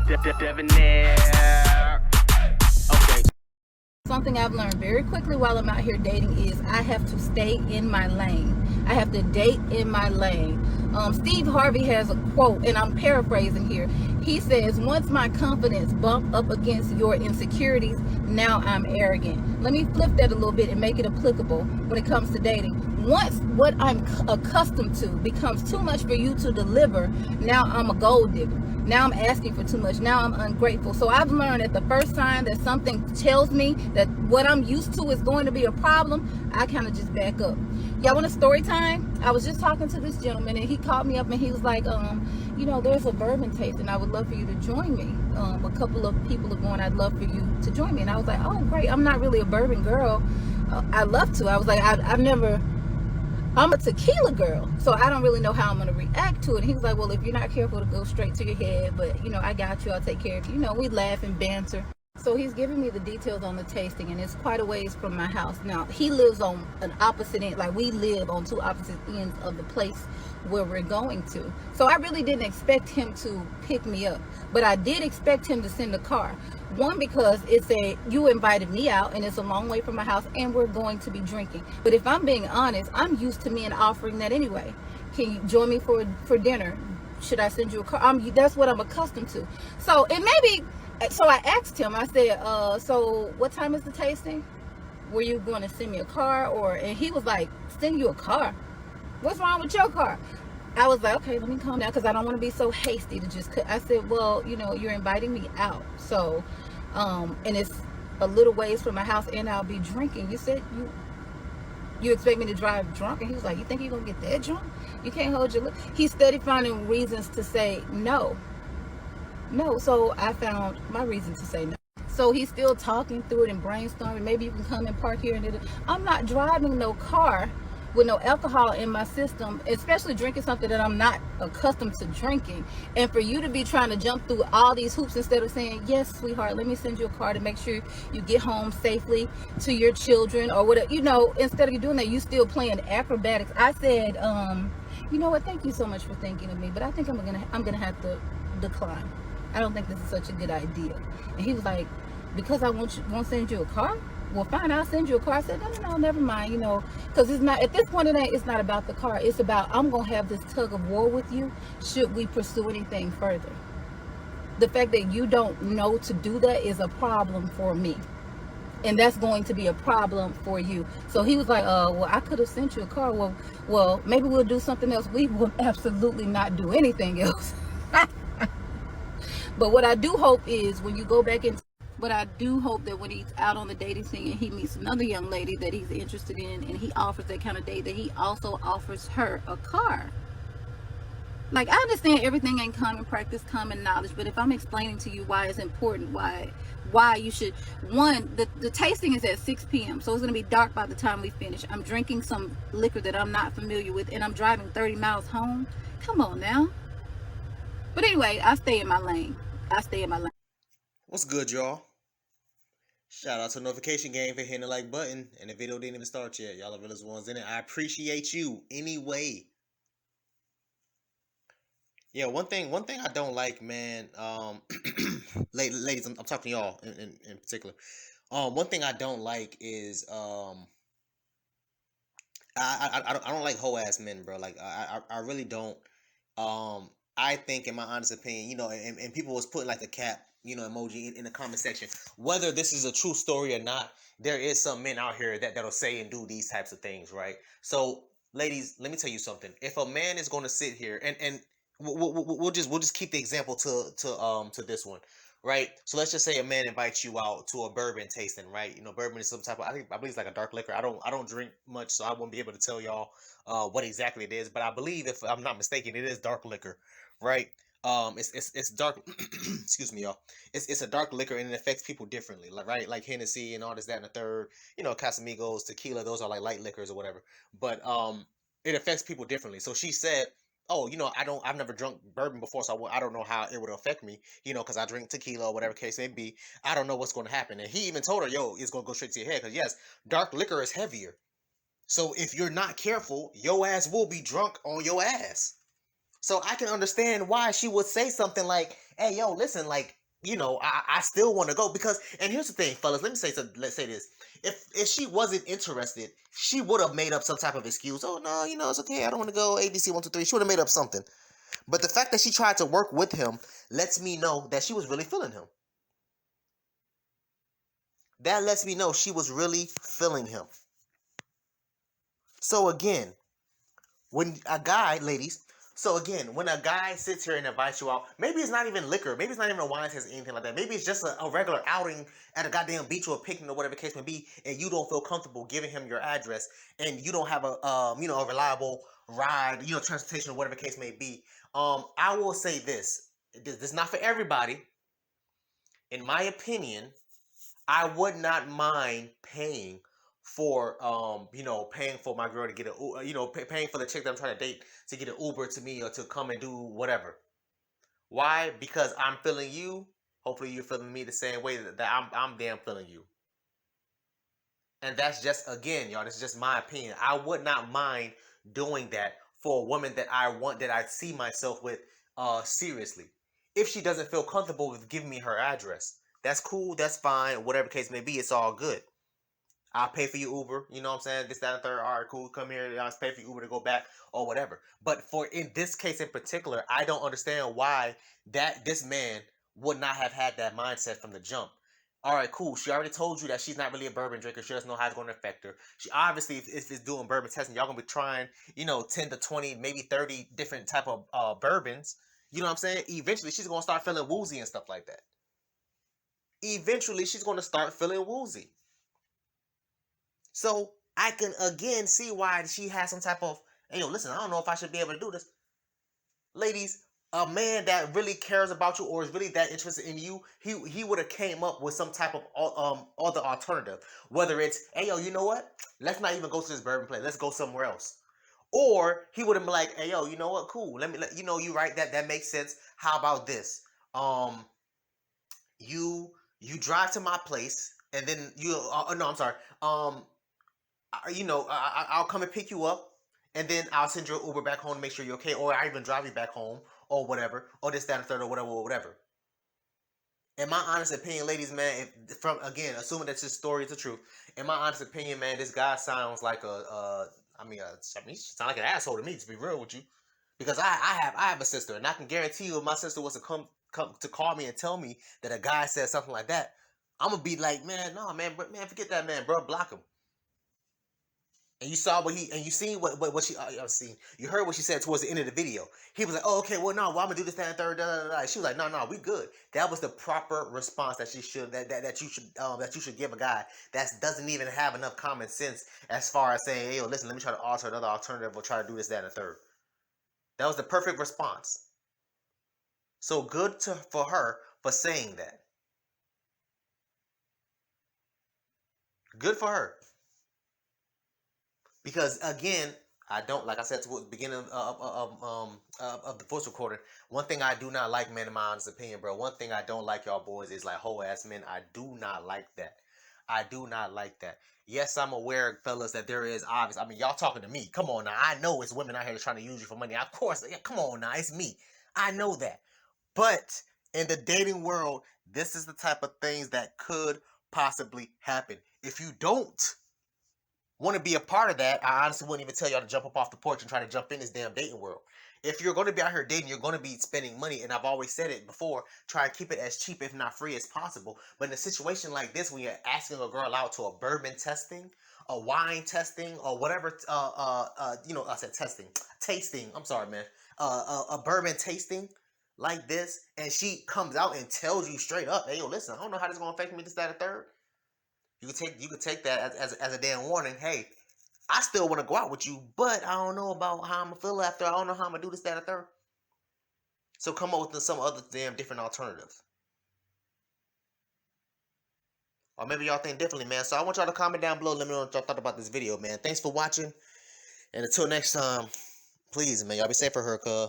Debonair. Okay. Something I've learned very quickly while I'm out here dating is I have to stay in my lane. I have to date in my lane. Steve Harvey has a quote, and I'm paraphrasing here. He says, once my confidence bumped up against your insecurities, now I'm arrogant. Let me flip that a little bit and make it applicable when it comes to dating. Once what I'm accustomed to becomes too much for you to deliver, now I'm a gold digger. Now I'm asking for too much. Now I'm ungrateful. So I've learned that the first time that something tells me that what I'm used to is going to be a problem, I kind of just back up. Y'all want a story time? I was just talking to this gentleman, and he called me up and he was like, there's a bourbon taste and I would love for you to join me. A couple of people are going. I'd love for you to join me. And I was like, oh, great. I'm not really a bourbon girl. I'd love to. I was like, I'm a tequila girl, so I don't really know how I'm going to react to it. And he was like, well, if you're not careful, it'll go straight to your head, but I got you, I'll take care of you. We laugh and banter. So he's giving me the details on the tasting, and it's quite a ways from my house. Now, he lives on an opposite end, like we live on two opposite ends of the place where we're going to. So I really didn't expect him to pick me up, but I did expect him to send a car. One, because you invited me out and it's a long way from my house and we're going to be drinking. But if I'm being honest, I'm used to men offering that anyway. Can you join me for dinner? Should I send you a car? That's what I'm accustomed to. So I asked him, I said, so what time is the tasting? Were you going to send me a car? And he was like, send you a car? What's wrong with your car? I was like, okay, let me calm down because I don't want to be so hasty to just cut. I said, well, you're inviting me out. So, and it's a little ways from my house and I'll be drinking. You said you expect me to drive drunk? And he was like, you think you're going to get that drunk? You can't hold your lip. He's steady finding reasons to say no. So I found my reason to say no. So he's still talking through it and brainstorming. Maybe you can come and park here. And I'm not driving no car with no alcohol in my system, especially drinking something that I'm not accustomed to drinking. And for you to be trying to jump through all these hoops instead of saying, yes, sweetheart, let me send you a car to make sure you get home safely to your children or whatever, instead of you doing that, you still playing acrobatics. I said, you know what, thank you so much for thinking of me, but I think I'm gonna have to decline. I don't think this is such a good idea. And he was like, because I won't send you a car? Well, fine, I'll send you a car. I said, no, never mind, because it's not, at this point, it's not about the car. It's about, I'm going to have this tug of war with you should we pursue anything further. The fact that you don't know to do that is a problem for me. And that's going to be a problem for you. So he was like, well, I could have sent you a car. Well, maybe we'll do something else. We will absolutely not do anything else. But what I do hope is when you go back into, but I do hope that when he's out on the dating scene and he meets another young lady that he's interested in and he offers that kind of date, that he also offers her a car. Like, I understand everything ain't common practice, common knowledge, but if I'm explaining to you why it's important, why you should, the tasting is at 6 p.m. so it's going to be dark by the time we finish. I'm drinking some liquor that I'm not familiar with and I'm driving 30 miles home. Come on now. But anyway, I stay in my lane. What's good, y'all? Shout out to Notification Game for hitting the like button, and the video didn't even start yet. Y'all are realest ones in it. I appreciate you anyway. Yeah, one thing I don't like, man. Ladies, I'm talking to y'all in particular. One thing I don't like is I don't like hoe ass men, bro. Like I really don't. I think, in my honest opinion, and people was putting like the cap, emoji in the comment section. Whether this is a true story or not, there is some men out here that'll say and do these types of things, right? So, ladies, let me tell you something. If a man is going to sit here and we'll just keep the example to this one, right? So let's just say a man invites you out to a bourbon tasting, right? Bourbon is some type of, I believe it's like a dark liquor. I don't drink much, so I won't be able to tell y'all what exactly it is, but I believe, if I'm not mistaken, it is dark liquor, right? It's dark. Excuse me, y'all. It's a dark liquor and it affects people differently, right? Like Hennessy and all this, that, and the third. Casamigos, tequila. Those are like light liquors or whatever. But it affects people differently. So she said, "Oh, I've never drunk bourbon before, so I don't know how it would affect me. Because I drink tequila or whatever case may be. I don't know what's going to happen." And he even told her, "Yo, it's going to go straight to your head because yes, dark liquor is heavier. So if you're not careful, your ass will be drunk on your ass." So I can understand why she would say something like, hey, yo, listen, like, you know, I still want to go because, and here's the thing, fellas, let's say this. If she wasn't interested, she would have made up some type of excuse. Oh, no, you know, it's okay. I don't want to go ABC 1, 2, 3. She would have made up something. But the fact that she tried to work with him lets me know that she was really feeling him. That lets me know she was really feeling him. So again, when a guy, ladies, so again, when a guy sits here and invites you out, maybe it's not even liquor, maybe it's not even a wine test or anything like that. Maybe it's just a regular outing at a goddamn beach or a picnic or whatever the case may be, and you don't feel comfortable giving him your address, and you don't have a you know, a reliable ride, you know, transportation or whatever the case may be. I will say this. This is not for everybody. In my opinion, I would not mind paying for you know, paying for my girl to get a, you know, paying for the chick that I'm trying to date to get an Uber to me or to come and do whatever. Why? Because I'm feeling you. Hopefully you're feeling me the same way that I'm damn feeling you. And that's just, again, y'all, this is just my opinion. I would not mind doing that for a woman that I want, that I see myself with seriously. If she doesn't feel comfortable with giving me her address, that's cool, that's fine, whatever case may be, it's all good. I'll pay for your Uber, you know what I'm saying? This, that, and third, all right, cool, come here, I'll pay for your Uber to go back, or whatever. But for in this case in particular, I don't understand why this man would not have had that mindset from the jump. All right, cool. She already told you that she's not really a bourbon drinker. She doesn't know how it's going to affect her. She obviously, if it's doing bourbon testing, y'all going to be trying, you know, 10 to 20, maybe 30 different type of bourbons. You know what I'm saying? Eventually, she's going to start feeling woozy and stuff like that. Eventually, she's going to start feeling woozy. So I can again see why she has some type of, hey, yo, listen, I don't know if I should be able to do this. Ladies, a man that really cares about you or is really that interested in you, he would have came up with some type of other alternative. Whether it's, hey, yo, you know what? Let's not even go to this bourbon place. Let's go somewhere else. Or he would have been like, hey, yo, you know what? Cool. You know, you right, that makes sense. How about this? You drive to my place and then you, no, I'm sorry. You know, I'll come and pick you up, and then I'll send you an Uber back home to make sure you're okay, or I even drive you back home, or whatever, or this, that, and third, or whatever. In my honest opinion, ladies, man, from again, assuming that this story is the truth, in my honest opinion, man, this guy sounds like he sounds like an asshole to me, to be real with you, because I have a sister, and I can guarantee you, if my sister was to come to call me and tell me that a guy said something like that, I'm gonna be like, man, no, man, forget that, man, bro, block him. And you saw you seen what she seen. You heard what she said towards the end of the video. He was like, "Oh, okay, well, no, well, I'm gonna do this, that, and third, da, da, da." She was like, "No, we good." That was the proper response that you should give a guy that doesn't even have enough common sense as far as saying, "Hey, yo, listen, let me try to alter another alternative or try to do this, that, and the third." That was the perfect response. So good for her for saying that. Good for her. Because again, I don't, like I said towards the beginning of the voice recording. One thing I do not like, man, in my honest opinion, bro. One thing I don't like, y'all boys, is like whole ass men. I do not like that. I do not like that. Yes, I'm aware, fellas, that there is obvious. I mean, y'all talking to me. Come on now. I know it's women out here trying to use you for money. Of course, yeah, come on now. It's me. I know that. But in the dating world, this is the type of things that could possibly happen. If you don't want to be a part of that, I honestly wouldn't even tell y'all to jump up off the porch and try to jump in this damn dating world. If you're going to be out here dating, you're going to be spending money, and I've always said it before, try to keep it as cheap, if not free, as possible. But in a situation like this, when you're asking a girl out to a bourbon testing, a wine testing, or whatever, you know, I said tasting, I'm sorry, man, a bourbon tasting like this, and she comes out and tells you straight up, hey, yo, listen, I don't know how this is going to affect me, this, that, and third. You could take that as a damn warning. Hey, I still want to go out with you, but I don't know about how I'm gonna feel after. I don't know how I'm gonna do this, that, and third. So come up with some other damn different alternative. Or maybe y'all think differently, man. So I want y'all to comment down below. Let me know what y'all thought about this video, man. Thanks for watching. And until next time, please, man, y'all be safe for her, cuz.